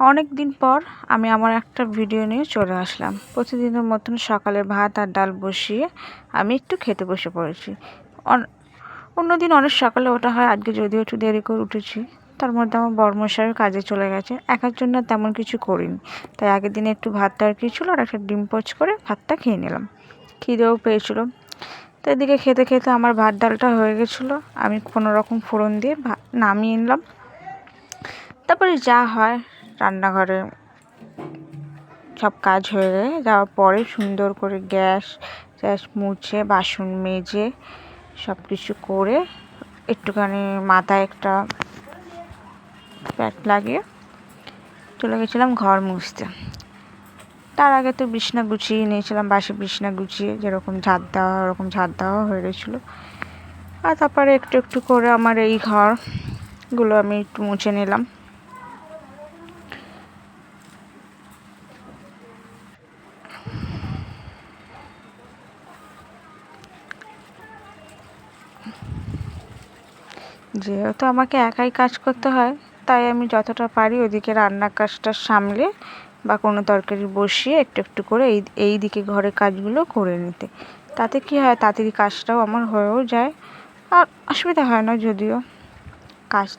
অনেক দিন পর আমি আমার একটা ভিডিও নিয়ে চলে আসলাম। প্রতিদিনের মতন সকালে ভাত আর ডাল বসিয়ে আমি একটু খেতে বসে পড়েছি। অন্যদিন অনেক সকালে ওঠা হয়, আজকে যদিও একটু দেরি করে উঠেছি। তার মধ্যে আমার বড়মশাইয়ের কাজে চলে গেছে, একার জন্য তেমন কিছু করিনি। তাই আগের দিনে একটু ভাতটা আর কি ছিল আর একটা ডিম পোচ করে ভাতটা খেয়ে নিলাম। খিদেও পেয়েছিল। তো এদিকে খেতে খেতে আমার ভাত ডালটা হয়ে গেছিলো। আমি কোনো রকম ফোড়ন দিয়ে নামিয়ে নিলাম। তারপরে যা হয় রান্নাঘরে সব কাজ হয়ে যাওয়ার পরে সুন্দর করে গ্যাস মুছে বাসন মেজে সব কিছু করে একটুখানি মাথায় একটা প্যাক লাগিয়ে চলে গেছিলাম ঘর মুছতে। তার আগে তো বিছনা গুছিয়ে নিয়েছিলাম, বাসি বিছনা গুছিয়ে যেরকম ঝাড় দেওয়া ওরকম ঝাড় দেওয়া হয়ে গেছিলো। আর তারপরে একটু একটু করে আমার এই ঘরগুলো আমি একটু মুছে নিলাম। যেহেতু আমাকে একাই কাজ করতে হয়, তাই আমি যতটা পারি ওদিকে রান্নার কাজটা সামলে বা কোনো তরকারি বসিয়ে একটু একটু করে এই দিকে ঘরের কাজগুলো করে নিতে। তাতে কি হয়, তাড়াতাড়ি কাজটাও আমার হয়েও যায় আর অসুবিধা হয় না যদিও কাজ।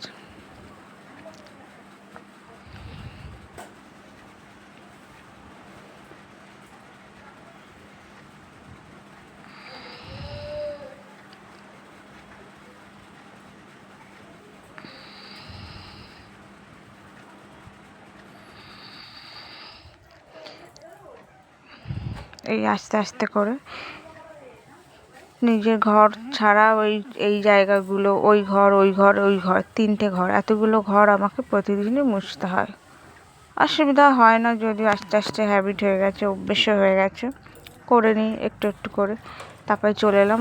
এই আস্তে আস্তে করে নিজের ঘর ছাড়া এই জায়গাগুলো, ওই ঘর 3টে ঘর, এতগুলো ঘর আমাকে প্রতিদিনই মুছতে হয়। অসুবিধা হয় না যদিও, আস্তে আস্তে হ্যাবিট হয়ে গেছে, অভ্যেসও হয়ে গেছে, করে নিই একটু একটু করে। তারপরে চলে এলাম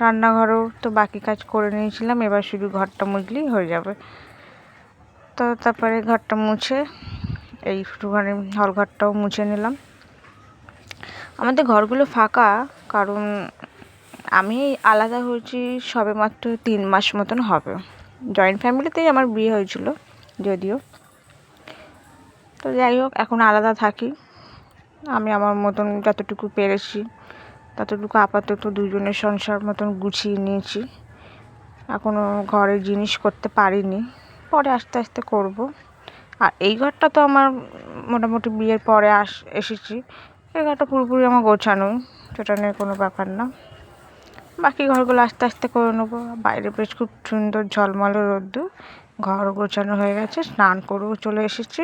রান্নাঘরেও তো বাকি কাজ করে নিয়েছিলাম, এবার শুধু ঘরটা মুছলেই হয়ে যাবে। তো তারপরে ঘরটা মুছে একটুখানি হল ঘরটাও মুছে নিলাম। আমাদের ঘরগুলো ফাঁকা, কারণ আমি আলাদা হয়েছি সবে মাত্র 3 মাস মতন হবে। জয়েন্ট ফ্যামিলিতেই আমার বিয়ে হয়েছিল যদিও। তো যাই হোক, এখন আলাদা থাকি। আমি আমার মতন যতটুকু পেরেছি ততটুকু আপাতত দুজনের সংসার মতন গুছিয়ে নিয়েছি। এখনও ঘরের জিনিস করতে পারিনি, পরে আস্তে আস্তে করব। আর এই ঘরটা তো আমার মোটামুটি বিয়ের পরে এসেছি, এই ঘরটা পুরোপুরি আমার গোছানো, সেটা নিয়ে কোনো ব্যাপার না। বাকি ঘরগুলো আস্তে আস্তে করে নেবো। বাইরে বেশ খুব সুন্দর ঝলমলে রোদ্দুর, ঘর গোছানো হয়ে গেছে, স্নান করেও চলে এসেছি।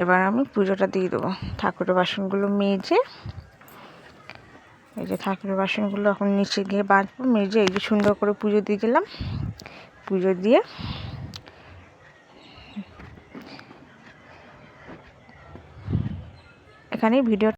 এবার আমি পুজোটা দিয়ে দেবো। ঠাকুরের বাসনগুলো মেজে, এই যে ঠাকুরের বাসনগুলো এখন নিচে গিয়ে বাঁধবো, মেজে এই যে সুন্দর করে পুজো দিয়ে দিলাম। পুজো দিয়ে এখানেই ভিডিও